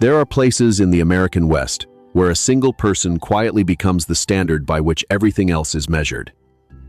There are places in the American West where a single person quietly becomes the standard by which everything else is measured.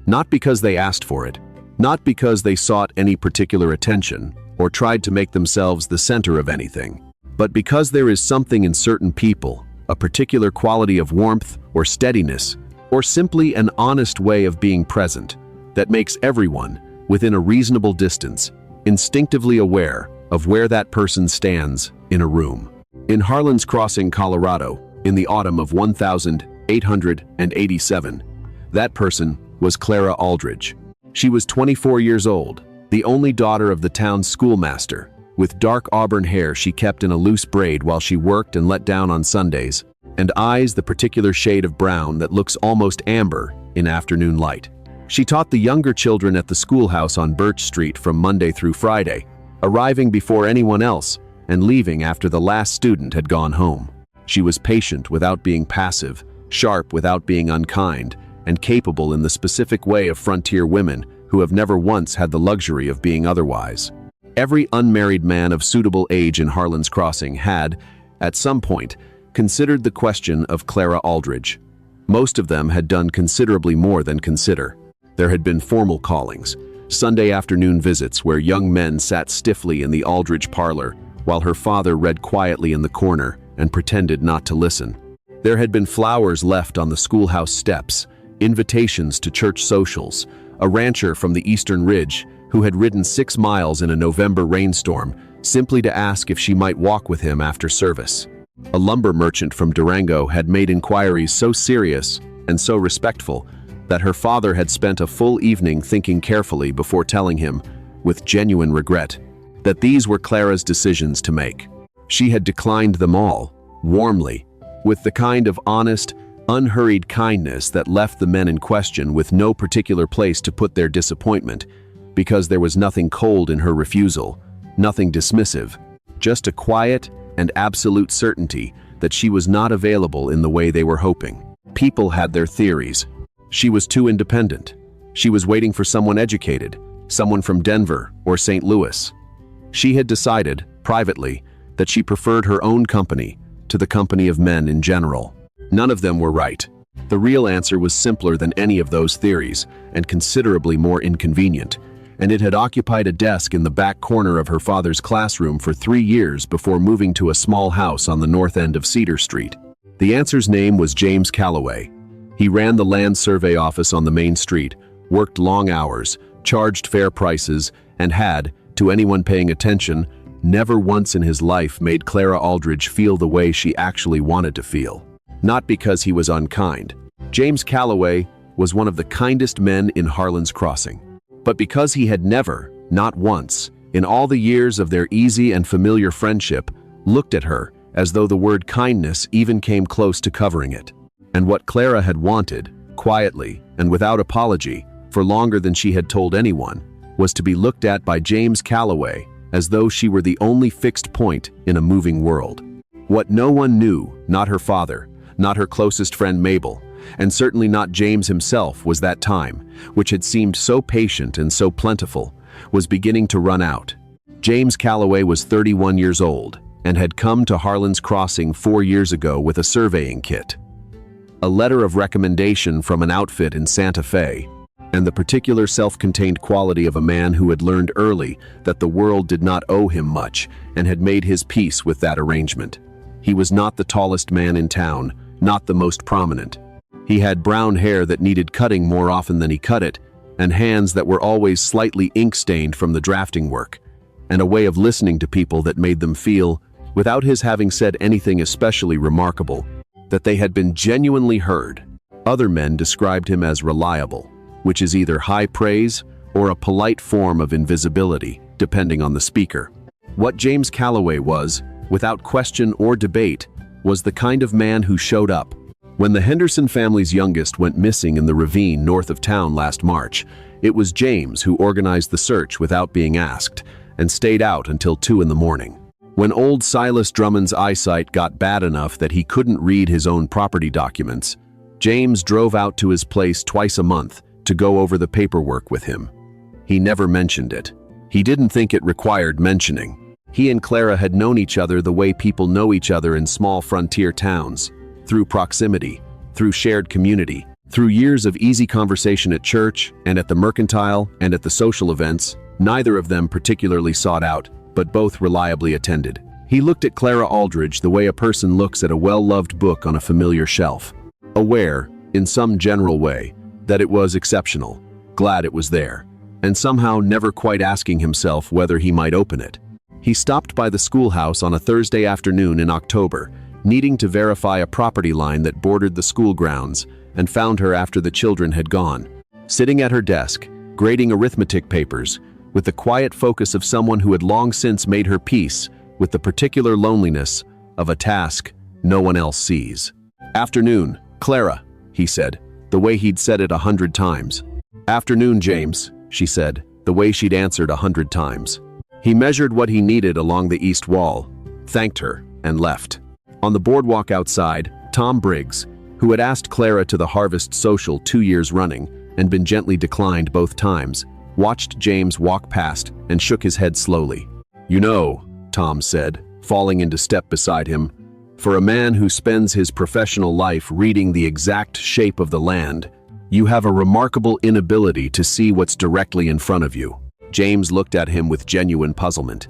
Not because they asked for it, not because they sought any particular attention or tried to make themselves the center of anything, but because there is something in certain people, a particular quality of warmth or steadiness, or simply an honest way of being present, that makes everyone, within a reasonable distance, instinctively aware of where that person stands in a room. In Harlan's Crossing, Colorado, in the autumn of 1887, that person was Clara Aldridge. She was 24 years old, the only daughter of the town's schoolmaster. With dark auburn hair she kept in a loose braid while she worked and let down on Sundays, and eyes the particular shade of brown that looks almost amber in afternoon light. She taught the younger children at the schoolhouse on Birch Street from Monday through Friday, arriving before anyone else and leaving after the last student had gone home. She was patient without being passive, sharp without being unkind, and capable in the specific way of frontier women who have never once had the luxury of being otherwise. Every unmarried man of suitable age in Harlan's Crossing had, at some point, considered the question of Clara Aldridge. Most of them had done considerably more than consider. There had been formal callings, Sunday afternoon visits where young men sat stiffly in the Aldridge parlor while her father read quietly in the corner and pretended not to listen. There had been flowers left on the schoolhouse steps, invitations to church socials, a rancher from the Eastern Ridge who had ridden 6 miles in a November rainstorm simply to ask if she might walk with him after service. A lumber merchant from Durango had made inquiries so serious and so respectful that her father had spent a full evening thinking carefully before telling him, with genuine regret, that these were Clara's decisions to make. She had declined them all, warmly, with the kind of honest, unhurried kindness that left the men in question with no particular place to put their disappointment, because there was nothing cold in her refusal, nothing dismissive, just a quiet and absolute certainty that she was not available in the way they were hoping. People had their theories. She was too independent. She was waiting for someone educated, someone from Denver or St. Louis. She had decided, privately, that she preferred her own company to the company of men in general. None of them were right. The real answer was simpler than any of those theories and considerably more inconvenient, and it had occupied a desk in the back corner of her father's classroom for 3 years before moving to a small house on the north end of Cedar Street. The answer's name was James Calloway. He ran the land survey office on the main street, worked long hours, charged fair prices, and had, to anyone paying attention, never once in his life made Clara Aldridge feel the way she actually wanted to feel. Not because he was unkind. James Calloway was one of the kindest men in Harlan's Crossing. But because he had never, not once, in all the years of their easy and familiar friendship, looked at her as though the word kindness even came close to covering it. And what Clara had wanted, quietly and without apology, for longer than she had told anyone, was to be looked at by James Calloway as though she were the only fixed point in a moving world. What no one knew, not her father, not her closest friend Mabel, and certainly not James himself, was that time, which had seemed so patient and so plentiful, was beginning to run out. James Calloway was 31 years old and had come to Harlan's Crossing 4 years ago with a surveying kit, a letter of recommendation from an outfit in Santa Fe, and the particular self-contained quality of a man who had learned early that the world did not owe him much and had made his peace with that arrangement. He was not the tallest man in town, not the most prominent. He had brown hair that needed cutting more often than he cut it, and hands that were always slightly ink-stained from the drafting work, and a way of listening to people that made them feel, without his having said anything especially remarkable, that they had been genuinely heard. Other men described him as reliable, which is either high praise or a polite form of invisibility, depending on the speaker. What James Calloway was, without question or debate, was the kind of man who showed up. When the Henderson family's youngest went missing in the ravine north of town last March, it was James who organized the search without being asked, and stayed out until 2 in the morning. When old Silas Drummond's eyesight got bad enough that he couldn't read his own property documents, James drove out to his place twice a month to go over the paperwork with him. He never mentioned it. He didn't think it required mentioning. He and Clara had known each other the way people know each other in small frontier towns, through proximity, through shared community, through years of easy conversation at church and at the mercantile and at the social events, neither of them particularly sought out, but both reliably attended. He looked at Clara Aldridge the way a person looks at a well-loved book on a familiar shelf, aware, in some general way, that it was exceptional, glad it was there, and somehow never quite asking himself whether he might open it. He stopped by the schoolhouse on a Thursday afternoon in October, needing to verify a property line that bordered the school grounds, and found her after the children had gone, sitting at her desk, grading arithmetic papers, with the quiet focus of someone who had long since made her peace with the particular loneliness of a task no one else sees. "Afternoon, Clara," he said, the way he'd said it 100 times. "Afternoon, James," she said, the way she'd answered 100 times. He measured what he needed along the east wall, thanked her, and left. On the boardwalk outside, Tom Briggs, who had asked Clara to the Harvest Social 2 years running and been gently declined both times, watched James walk past and shook his head slowly. "You know," Tom said, falling into step beside him, "for a man who spends his professional life reading the exact shape of the land, you have a remarkable inability to see what's directly in front of you." James looked at him with genuine puzzlement.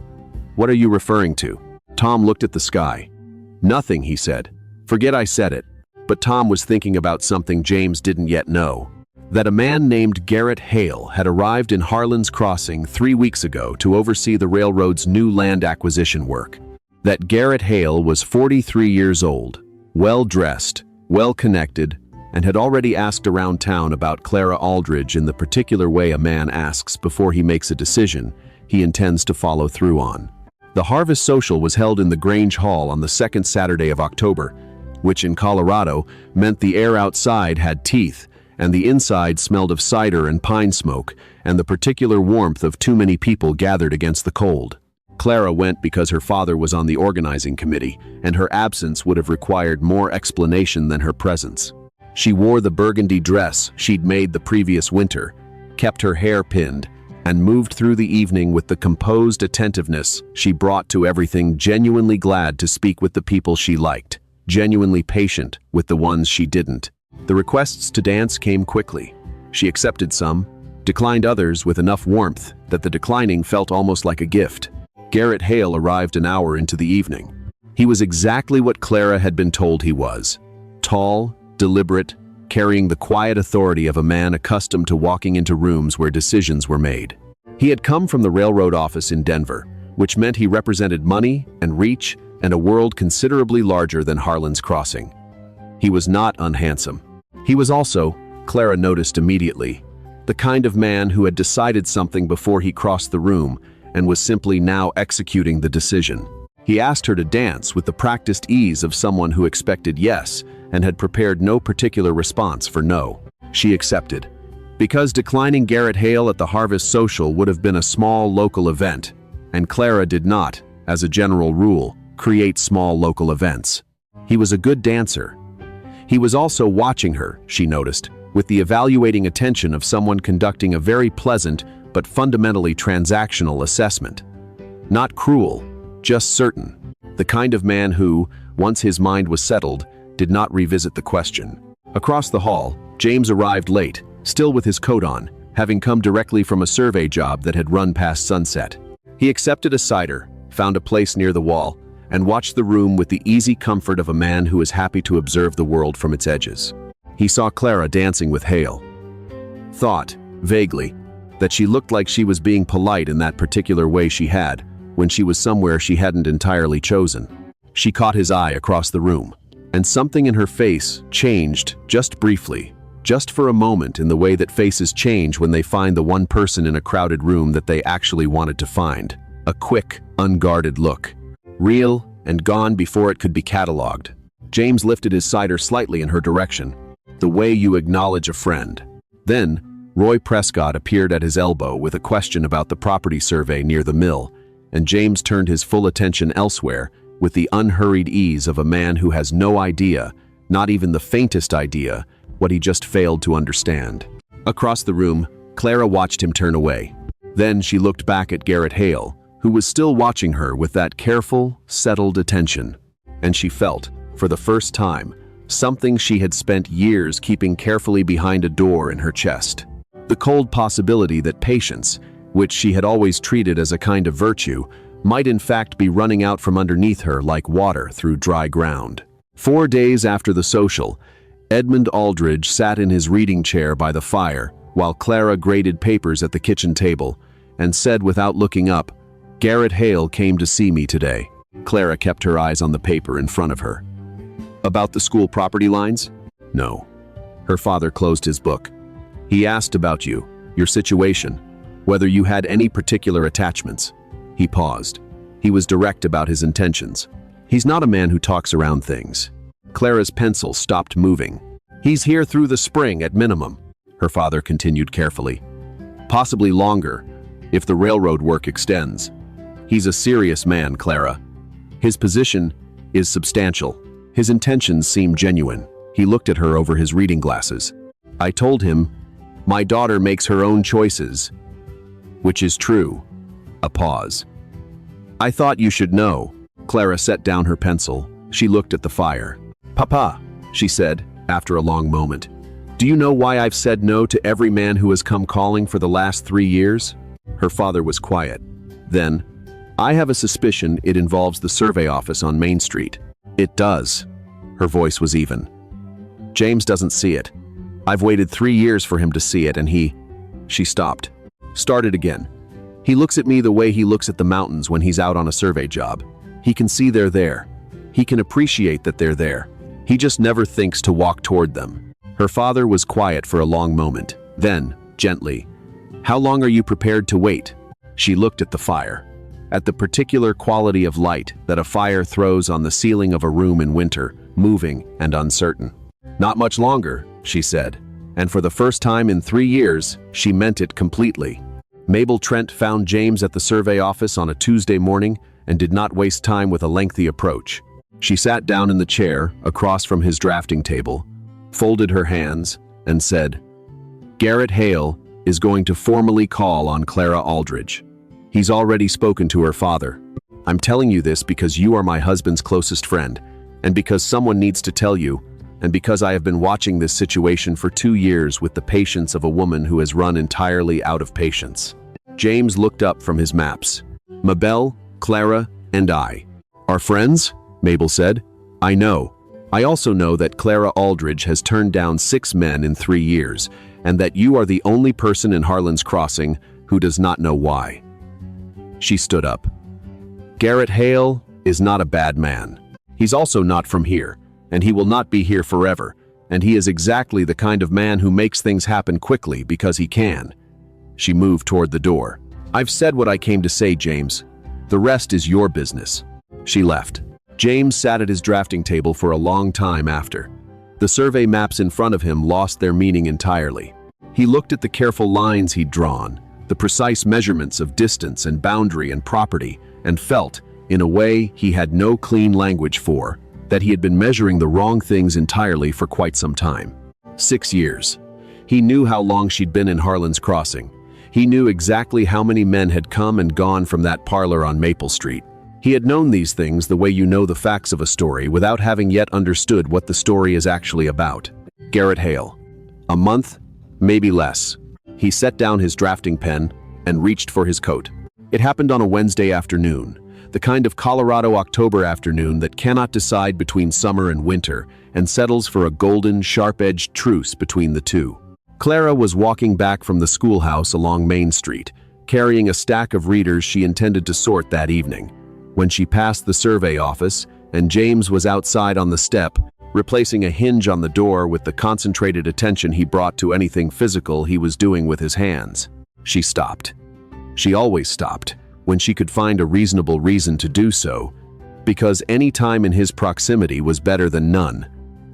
"What are you referring to?" Tom looked at the sky. "Nothing," he said. "Forget I said it." But Tom was thinking about something James didn't yet know. That a man named Garrett Hale had arrived in Harlan's Crossing 3 weeks ago to oversee the railroad's new land acquisition work. That Garrett Hale was 43 years old, well-dressed, well-connected, and had already asked around town about Clara Aldridge in the particular way a man asks before he makes a decision he intends to follow through on. The Harvest Social was held in the Grange Hall on the second Saturday of October, which in Colorado meant the air outside had teeth, and the inside smelled of cider and pine smoke, and the particular warmth of too many people gathered against the cold. Clara went because her father was on the organizing committee, and her absence would have required more explanation than her presence. She wore the burgundy dress she'd made the previous winter, kept her hair pinned, and moved through the evening with the composed attentiveness she brought to everything, genuinely glad to speak with the people she liked, genuinely patient with the ones she didn't. The requests to dance came quickly. She accepted some, declined others with enough warmth that the declining felt almost like a gift. Garrett Hale arrived an hour into the evening. He was exactly what Clara had been told he was. Tall, deliberate, carrying the quiet authority of a man accustomed to walking into rooms where decisions were made. He had come from the railroad office in Denver, which meant he represented money and reach and a world considerably larger than Harlan's Crossing. He was not unhandsome. He was also, Clara noticed immediately, the kind of man who had decided something before he crossed the room and was simply now executing the decision. He asked her to dance with the practiced ease of someone who expected yes and had prepared no particular response for no. She accepted. Because declining Garrett Hale at the Harvest Social would have been a small local event, and Clara did not, as a general rule, create small local events. He was a good dancer. He was also watching her, she noticed, with the evaluating attention of someone conducting a very pleasant but fundamentally transactional assessment. Not cruel, just certain. The kind of man who, once his mind was settled, did not revisit the question. Across the hall, James arrived late, still with his coat on, having come directly from a survey job that had run past sunset. He accepted a cider, found a place near the wall, and watched the room with the easy comfort of a man who is happy to observe the world from its edges. He saw Clara dancing with Hale. Thought, vaguely, that she looked like she was being polite in that particular way she had, when she was somewhere she hadn't entirely chosen. She caught his eye across the room, and something in her face changed just briefly, just for a moment, in the way that faces change when they find the one person in a crowded room that they actually wanted to find. A quick, unguarded look. Real and gone before it could be catalogued. James lifted his cider slightly in her direction, the way you acknowledge a friend. Then, Roy Prescott appeared at his elbow with a question about the property survey near the mill, and James turned his full attention elsewhere with the unhurried ease of a man who has no idea, not even the faintest idea, what he just failed to understand. Across the room, Clara watched him turn away. Then she looked back at Garrett Hale, who was still watching her with that careful, settled attention. And she felt, for the first time, something she had spent years keeping carefully behind a door in her chest. The cold possibility that patience, which she had always treated as a kind of virtue, might in fact be running out from underneath her like water through dry ground. 4 days after the social, Edmund Aldridge sat in his reading chair by the fire while Clara graded papers at the kitchen table and said without looking up, "Garrett Hale came to see me today." Clara kept her eyes on the paper in front of her. "About the school property lines?" "No." Her father closed his book. "He asked about you, your situation, whether you had any particular attachments." He paused. He was direct about his intentions. He's not a man who talks around things. Clara's pencil stopped moving. "He's here through the spring at minimum," her father continued carefully. "Possibly longer, if the railroad work extends. He's a serious man, Clara. His position is substantial. His intentions seem genuine." He looked at her over his reading glasses. "I told him, my daughter makes her own choices, which is true." A pause. "I thought you should know." Clara set down her pencil. She looked at the fire. "Papa," she said, after a long moment, "do you know why I've said no to every man who has come calling for the last 3 years?" Her father was quiet. Then, "I have a suspicion it involves the survey office on Main Street." "It does." Her voice was even. "James doesn't see it. I've waited 3 years for him to see it, and he—" She stopped. Started again. "He looks at me the way he looks at the mountains when he's out on a survey job. He can see they're there. He can appreciate that they're there. He just never thinks to walk toward them." Her father was quiet for a long moment. Then, gently, "How long are you prepared to wait?" She looked at the fire, at the particular quality of light that a fire throws on the ceiling of a room in winter, moving and uncertain. "Not much longer," she said, and for the first time in 3 years, she meant it completely. Mabel Trent found James at the survey office on a Tuesday morning and did not waste time with a lengthy approach. She sat down in the chair across from his drafting table, folded her hands, and said, "Garrett Hale is going to formally call on Clara Aldridge. He's already spoken to her father. I'm telling you this because you are my husband's closest friend, and because someone needs to tell you, and because I have been watching this situation for 2 years with the patience of a woman who has run entirely out of patience." James looked up from his maps. "Mabel, Clara, and I are friends?" Mabel said. "I know. I also know that Clara Aldridge has turned down 6 men in 3 years, and that you are the only person in Harlan's Crossing who does not know why." She stood up. "Garrett Hale is not a bad man. He's also not from here, and he will not be here forever, and he is exactly the kind of man who makes things happen quickly because he can." She moved toward the door. "I've said what I came to say, James. The rest is your business." She left. James sat at his drafting table for a long time after. The survey maps in front of him lost their meaning entirely. He looked at the careful lines he'd drawn, the precise measurements of distance and boundary and property, and felt, in a way he had no clean language for, that he had been measuring the wrong things entirely for quite some time. 6 years. He knew how long she'd been in Harlan's Crossing. He knew exactly how many men had come and gone from that parlor on Maple Street. He had known these things the way you know the facts of a story without having yet understood what the story is actually about. Garrett Hale. A month, maybe less. He set down his drafting pen and reached for his coat. It happened on a Wednesday afternoon, the kind of Colorado October afternoon that cannot decide between summer and winter and settles for a golden, sharp-edged truce between the two. Clara was walking back from the schoolhouse along Main Street, carrying a stack of readers she intended to sort that evening, when she passed the survey office and James was outside on the step, replacing a hinge on the door with the concentrated attention he brought to anything physical he was doing with his hands. She stopped. She always stopped when she could find a reasonable reason to do so, because any time in his proximity was better than none,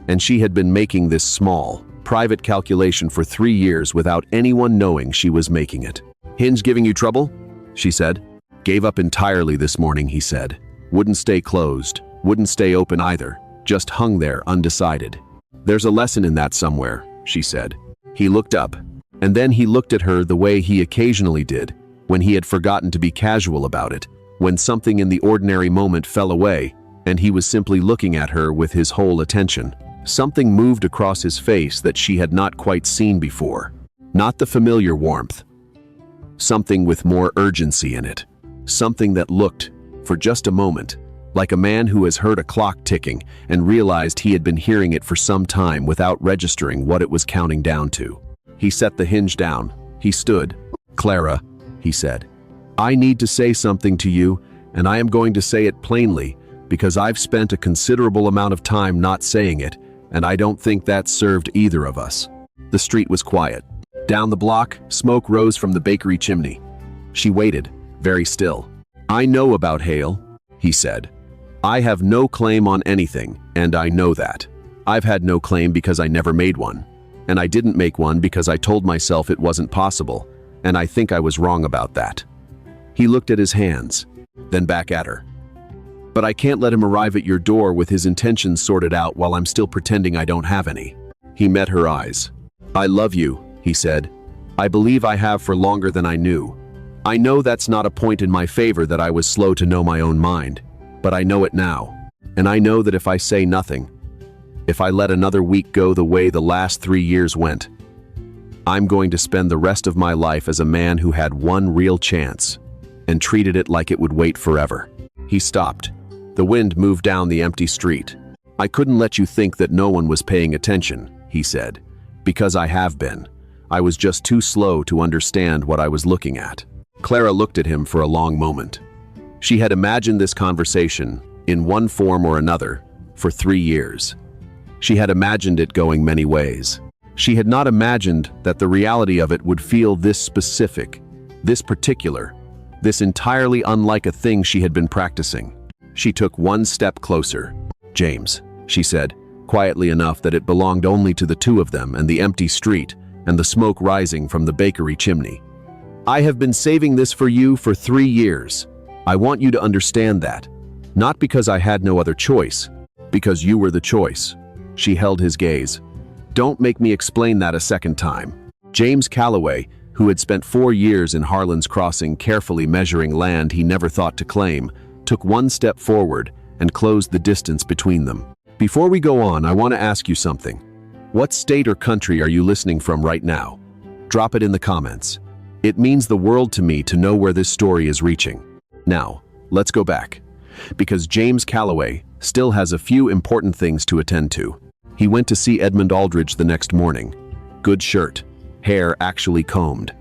and she had been making this small, private calculation for 3 years without anyone knowing she was making it. "Hinge giving you trouble?" she said. "Gave up entirely this morning," he said. "Wouldn't stay closed, wouldn't stay open either, just hung there undecided." "There's a lesson in that somewhere," she said. He looked up, and then he looked at her the way he occasionally did when he had forgotten to be casual about it, when something in the ordinary moment fell away, and he was simply looking at her with his whole attention. Something moved across his face that she had not quite seen before. Not the familiar warmth. Something with more urgency in it. Something that looked, for just a moment, like a man who has heard a clock ticking and realized he had been hearing it for some time without registering what it was counting down to. He set the hinge down. He stood. "Clara," he said, "I need to say something to you, and I am going to say it plainly, because I've spent a considerable amount of time not saying it, and I don't think that served either of us." The street was quiet. Down the block, smoke rose from the bakery chimney. She waited, very still. "I know about Hale," he said. "I have no claim on anything, and I know that. I've had no claim because I never made one. And I didn't make one because I told myself it wasn't possible, and I think I was wrong about that." He looked at his hands, then back at her. "But I can't let him arrive at your door with his intentions sorted out while I'm still pretending I don't have any." He met her eyes. "I love you," he said. "I believe I have for longer than I knew. I know that's not a point in my favor that I was slow to know my own mind, but I know it now. And I know that if I say nothing, if I let another week go the way the last 3 years went, I'm going to spend the rest of my life as a man who had one real chance and treated it like it would wait forever." He stopped. The wind moved down the empty street. "I couldn't let you think that no one was paying attention," he said, "because I have been. I was just too slow to understand what I was looking at." Clara looked at him for a long moment. She had imagined this conversation, in one form or another, for 3 years. She had imagined it going many ways. She had not imagined that the reality of it would feel this specific, this particular, this entirely unlike a thing she had been practicing. She took one step closer. "James," she said, quietly enough that it belonged only to the two of them and the empty street and the smoke rising from the bakery chimney. "I have been saving this for you for 3 years. I want you to understand that. Not because I had no other choice, because you were the choice." She held his gaze. "Don't make me explain that a second time." James Calloway, who had spent 4 years in Harlan's Crossing carefully measuring land he never thought to claim, took one step forward and closed the distance between them. "Before we go on, I want to ask you something. What state or country are you listening from right now? Drop it in the comments. It means the world to me to know where this story is reaching." Now, let's go back, because James Calloway still has a few important things to attend to. He went to see Edmund Aldridge the next morning. Good shirt, hair actually combed.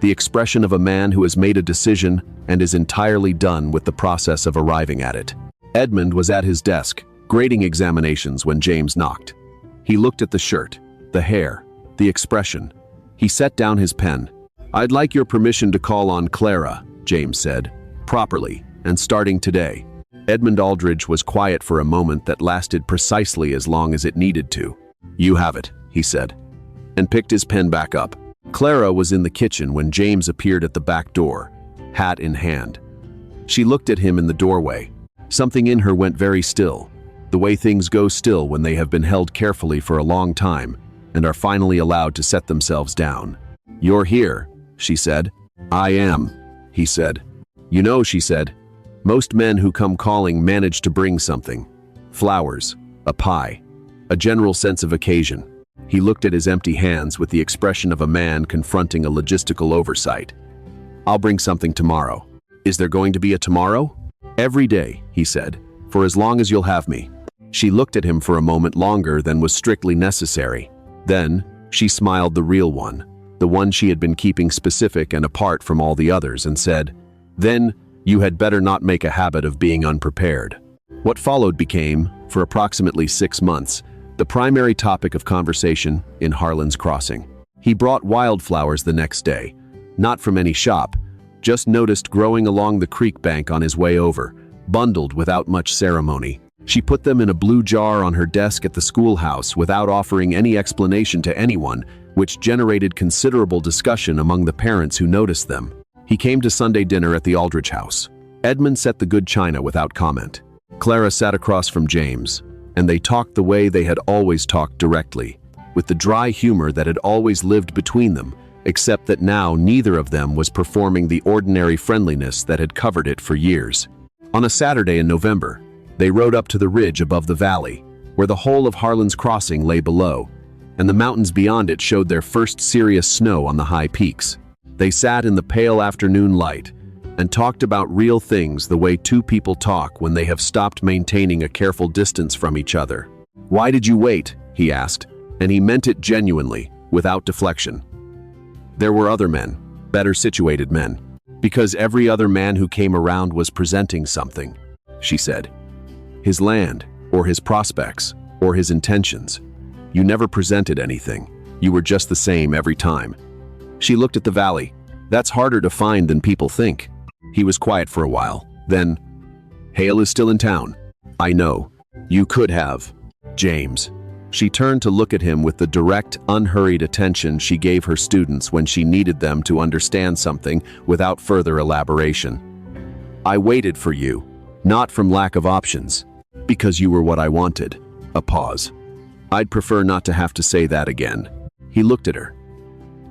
The expression of a man who has made a decision and is entirely done with the process of arriving at it. Edmund was at his desk, grading examinations when James knocked. He looked at the shirt, the hair, the expression. He set down his pen. "I'd like your permission to call on Clara," James said, "properly, and starting today." Edmund Aldridge was quiet for a moment that lasted precisely as long as it needed to. "You have it," he said, and picked his pen back up. Clara was in the kitchen when James appeared at the back door, hat in hand. She looked at him in the doorway. Something in her went very still, the way things go still when they have been held carefully for a long time and are finally allowed to set themselves down. "You're here," she said. "I am," he said. "You know," she said, "most men who come calling manage to bring something. Flowers, a pie, a general sense of occasion." He looked at his empty hands with the expression of a man confronting a logistical oversight. "I'll bring something tomorrow." "Is there going to be a tomorrow?" "Every day," he said, "for as long as you'll have me." She looked at him for a moment longer than was strictly necessary. Then, she smiled, the real one, the one she had been keeping specific and apart from all the others, and said, "Then, you had better not make a habit of being unprepared." What followed became, for approximately 6 months, the primary topic of conversation in Harlan's Crossing. He brought wildflowers the next day, not from any shop, just noticed growing along the creek bank on his way over, bundled without much ceremony. She put them in a blue jar on her desk at the schoolhouse without offering any explanation to anyone, which generated considerable discussion among the parents who noticed them. He came to Sunday dinner at the Aldridge house. Edmund set the good china without comment. Clara sat across from James, and they talked the way they had always talked, directly, with the dry humor that had always lived between them, except that now neither of them was performing the ordinary friendliness that had covered it for years. On a Saturday in November, they rode up to the ridge above the valley, where the whole of Harlan's Crossing lay below, and the mountains beyond it showed their first serious snow on the high peaks. They sat in the pale afternoon light and talked about real things the way two people talk when they have stopped maintaining a careful distance from each other. "Why did you wait?" he asked, and he meant it genuinely, without deflection. There were other men, better situated men, because every other man who came around was presenting something, she said. His land, or his prospects, or his intentions. You never presented anything. You were just the same every time. She looked at the valley. That's harder to find than people think. He was quiet for a while. Then, "Hale is still in town." "I know. You could have." "James." She turned to look at him with the direct, unhurried attention she gave her students when she needed them to understand something without further elaboration. "I waited for you, not from lack of options, because you were what I wanted." A pause. "I'd prefer not to have to say that again." He looked at her.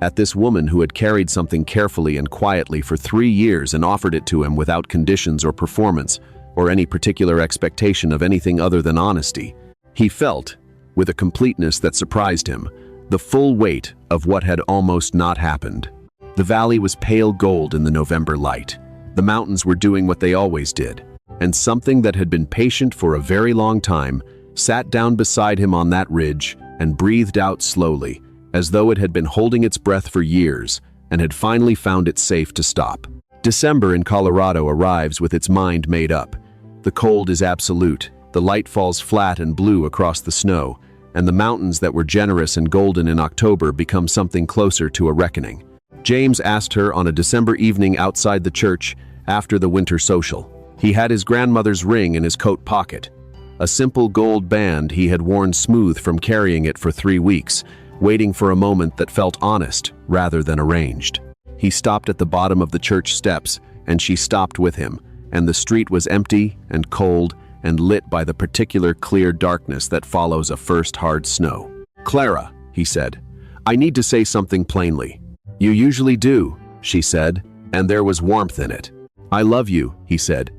At this woman who had carried something carefully and quietly for 3 years and offered it to him without conditions or performance, or any particular expectation of anything other than honesty. He felt, with a completeness that surprised him, the full weight of what had almost not happened. The valley was pale gold in the November light. The mountains were doing what they always did, and something that had been patient for a very long time sat down beside him on that ridge and breathed out slowly, as though it had been holding its breath for years and had finally found it safe to stop. December in Colorado arrives with its mind made up. The cold is absolute, the light falls flat and blue across the snow, and the mountains that were generous and golden in October become something closer to a reckoning. James asked her on a December evening outside the church after the winter social. He had his grandmother's ring in his coat pocket, a simple gold band he had worn smooth from carrying it for 3 weeks, waiting for a moment that felt honest rather than arranged. He stopped at the bottom of the church steps, and she stopped with him, and the street was empty and cold and lit by the particular clear darkness that follows a first hard snow. "Clara," he said, "I need to say something plainly." "You usually do," she said, and there was warmth in it. "I love you," he said.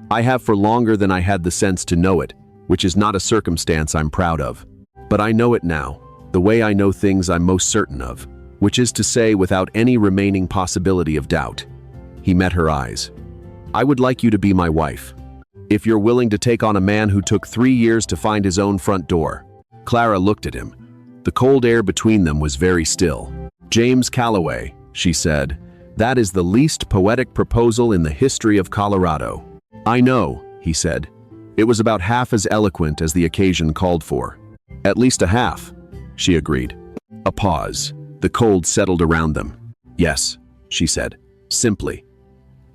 "I have for longer than I had the sense to know it, which is not a circumstance I'm proud of. But I know it now, the way I know things I'm most certain of, which is to say without any remaining possibility of doubt." He met her eyes. "I would like you to be my wife, if you're willing to take on a man who took 3 years to find his own front door." Clara looked at him. The cold air between them was very still. "James Calloway," she said, "that is the least poetic proposal in the history of Colorado." "I know," he said. It was about half as eloquent as the occasion called for. "At least a half," she agreed. A pause. The cold settled around them. "Yes," she said, simply.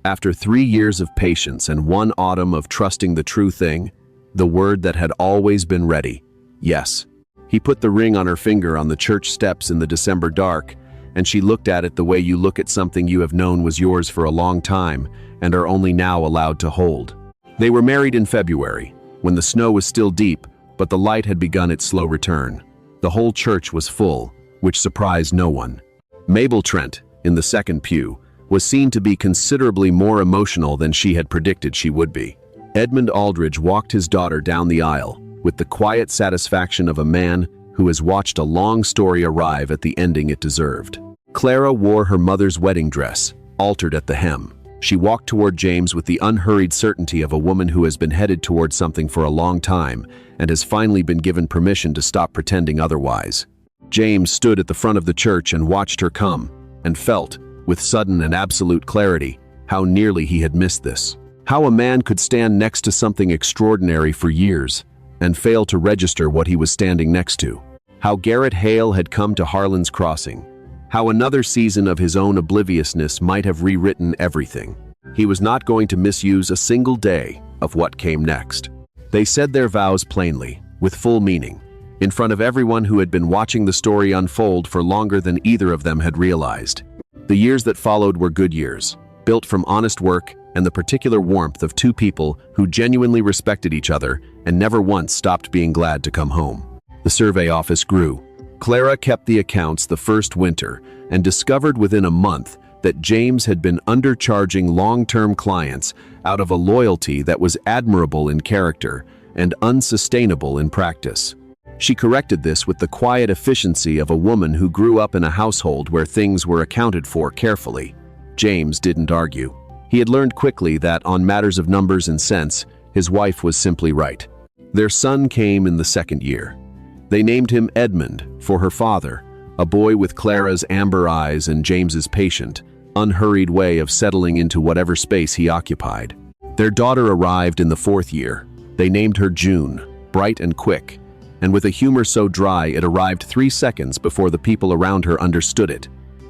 After 3 years of patience and 1 autumn of trusting the true thing, the word that had always been ready, yes. He put the ring on her finger on the church steps in the December dark, and she looked at it the way you look at something you have known was yours for a long time and are only now allowed to hold. They were married in February, when the snow was still deep, but the light had begun its slow return. The whole church was full, which surprised no one. Mabel Trent, in the second pew, was seen to be considerably more emotional than she had predicted she would be. Edmund Aldridge walked his daughter down the aisle with the quiet satisfaction of a man who has watched a long story arrive at the ending it deserved. Clara wore her mother's wedding dress, altered at the hem. She walked toward James with the unhurried certainty of a woman who has been headed toward something for a long time and has finally been given permission to stop pretending otherwise. James stood at the front of the church and watched her come, and felt, with sudden and absolute clarity, how nearly he had missed this. How a man could stand next to something extraordinary for years and fail to register what he was standing next to. How Garrett Hale had come to Harlan's Crossing. How another season of his own obliviousness might have rewritten everything. He was not going to misuse a single day of what came next. They said their vows plainly, with full meaning, in front of everyone who had been watching the story unfold for longer than either of them had realized. The years that followed were good years, built from honest work and the particular warmth of 2 people who genuinely respected each other and never once stopped being glad to come home. The survey office grew. Clara kept the accounts the first winter and discovered within a month that James had been undercharging long-term clients out of a loyalty that was admirable in character and unsustainable in practice. She corrected this with the quiet efficiency of a woman who grew up in a household where things were accounted for carefully. James didn't argue. He had learned quickly that, on matters of numbers and cents, his wife was simply right. Their son came in the second year. They named him Edmund for her father, a boy with Clara's amber eyes and James's patient, unhurried way of settling into whatever space he occupied. Their daughter arrived in the fourth year. They named her June, bright and quick, and with a humor so dry it arrived 3 seconds before the people around her understood it,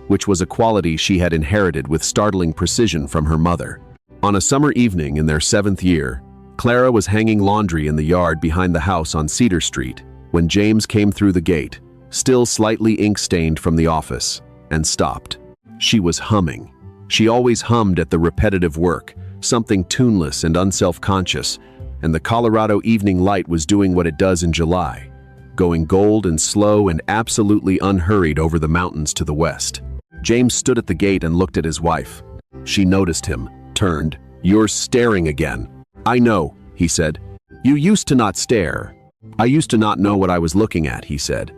which was a quality she had inherited with startling precision from her mother. On a summer evening in their 7th year, Clara was hanging laundry in the yard behind the house on Cedar Street when James came through the gate, still slightly ink-stained from the office, and stopped. She was humming. She always hummed at the repetitive work, something tuneless and unself-conscious, and the Colorado evening light was doing what it does in July, going gold and slow and absolutely unhurried over the mountains to the west. James stood at the gate and looked at his wife. She noticed him, turned. "You're staring again." "I know," he said. "You used to not stare." "I used to not know what I was looking at," he said.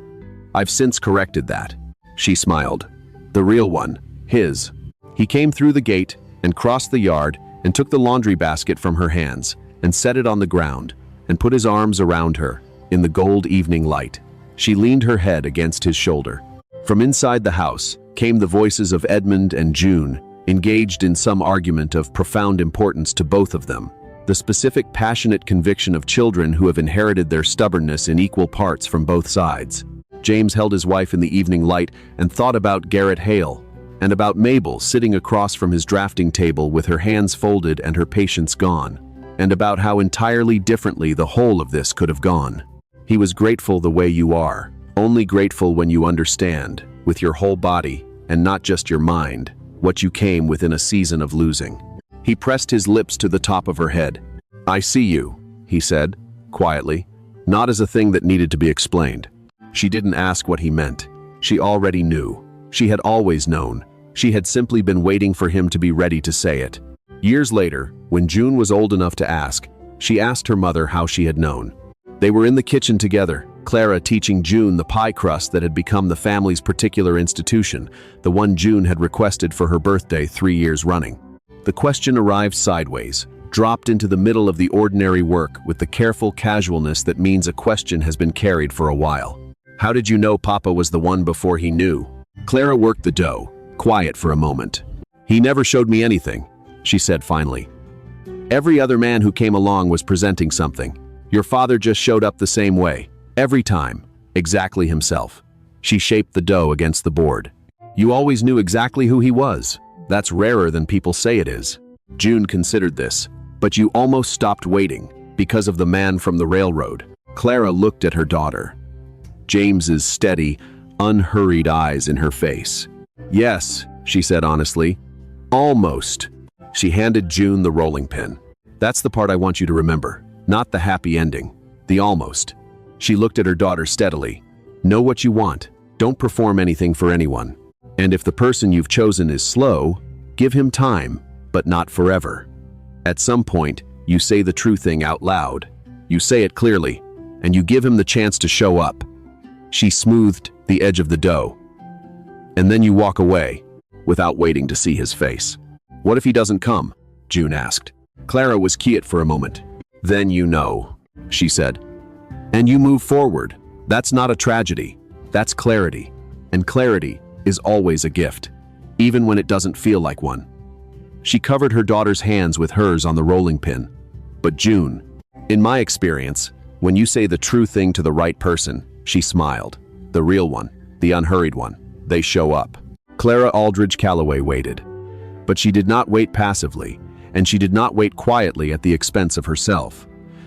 "I've since corrected that." She smiled. "The real one, his." He came through the gate and crossed the yard and took the laundry basket from her hands and set it on the ground and put his arms around her in the gold evening light. She leaned her head against his shoulder. From inside the house came the voices of Edmund and June, engaged in some argument of profound importance to both of them, the specific passionate conviction of children who have inherited their stubbornness in equal parts from both sides. James held his wife in the evening light and thought about Garrett Hale, and about Mabel sitting across from his drafting table with her hands folded and her patience gone, and about how entirely differently the whole of this could have gone. He was grateful the way you are, only grateful when you understand, with your whole body, and not just your mind, what you came within a season of losing. He pressed his lips to the top of her head. "I see you," he said, quietly, not as a thing that needed to be explained. She didn't ask what he meant. She already knew. She had always known. She had simply been waiting for him to be ready to say it. Years later, when June was old enough to ask, she asked her mother how she had known. They were in the kitchen together, Clara teaching June the pie crust that had become the family's particular institution, the one June had requested for her birthday 3 years running. The question arrived sideways, dropped into the middle of the ordinary work with the careful casualness that means a question has been carried for a while. "How did you know Papa was the one before he knew?" Clara worked the dough, quiet for a moment. "He never showed me anything," she said finally. "Every other man who came along was presenting something. Your father just showed up the same way, every time, exactly himself." She shaped the dough against the board. "You always knew exactly who he was. That's rarer than people say it is." June considered this. "But you almost stopped waiting, because of the man from the railroad." Clara looked at her daughter. James's steady, unhurried eyes in her face. "Yes," she said honestly. "Almost." She handed June the rolling pin. "That's the part I want you to remember, not the happy ending, the almost." She looked at her daughter steadily. "Know what you want. Don't perform anything for anyone. And if the person you've chosen is slow, give him time, but not forever. At some point, you say the true thing out loud. You say it clearly, and you give him the chance to show up." She smoothed the edge of the dough. "And then you walk away, without waiting to see his face." "What if he doesn't come?" June asked. Clara was quiet for a moment. "Then you know," she said. "And you move forward. That's not a tragedy. That's clarity. And clarity is always a gift, even when it doesn't feel like one." She covered her daughter's hands with hers on the rolling pin. "But June, in my experience, when you say the true thing to the right person," she smiled, "the real one, the unhurried one, they show up." Clara Aldridge Calloway waited. But she did not wait passively, and she did not wait quietly at the expense of herself.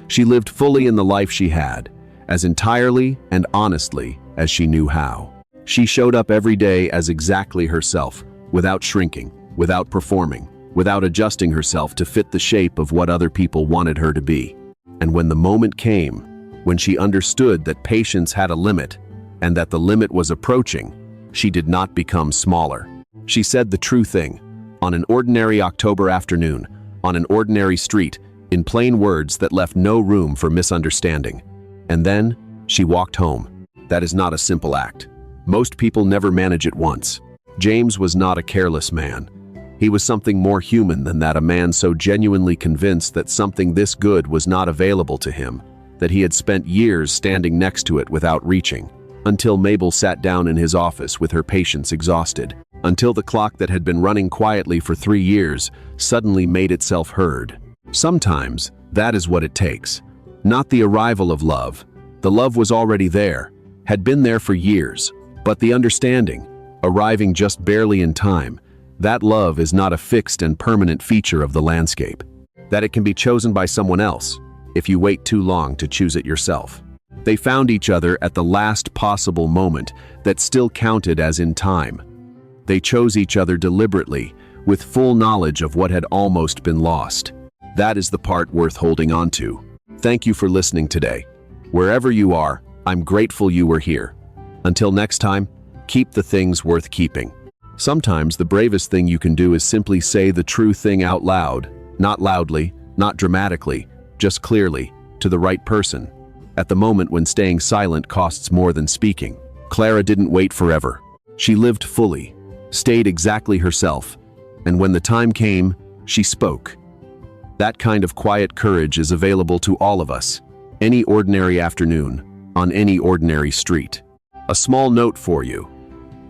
She lived fully in the life she had, as entirely and honestly as she knew how. She showed up every day as exactly herself, without shrinking, without performing, without adjusting herself to fit the shape of what other people wanted her to be. And when the moment came, when she understood that patience had a limit, and that the limit was approaching, she did not become smaller. She said the true thing, on an ordinary October afternoon, on an ordinary street, in plain words that left no room for misunderstanding. And then, she walked home. That is not a simple act. Most people never manage it once. James was not a careless man. He was something more human than that, a man so genuinely convinced that something this good was not available to him, that he had spent years standing next to it without reaching, until Mabel sat down in his office with her patience exhausted, until the clock that had been running quietly for 3 years suddenly made itself heard. Sometimes, that is what it takes. Not the arrival of love. The love was already there, had been there for years, but the understanding, arriving just barely in time, that love is not a fixed and permanent feature of the landscape. That it can be chosen by someone else, if you wait too long to choose it yourself. They found each other at the last possible moment that still counted as in time. They chose each other deliberately, with full knowledge of what had almost been lost. That is the part worth holding on to. Thank you for listening today. Wherever you are, I'm grateful you were here. Until next time, keep the things worth keeping. Sometimes the bravest thing you can do is simply say the true thing out loud, not loudly, not dramatically, just clearly, to the right person, at the moment when staying silent costs more than speaking. Clara didn't wait forever. She lived fully, stayed exactly herself, and when the time came, she spoke. That kind of quiet courage is available to all of us, any ordinary afternoon, on any ordinary street. A small note for you.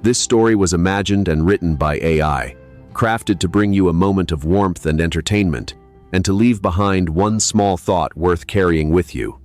This story was imagined and written by AI, crafted to bring you a moment of warmth and entertainment, and to leave behind one small thought worth carrying with you.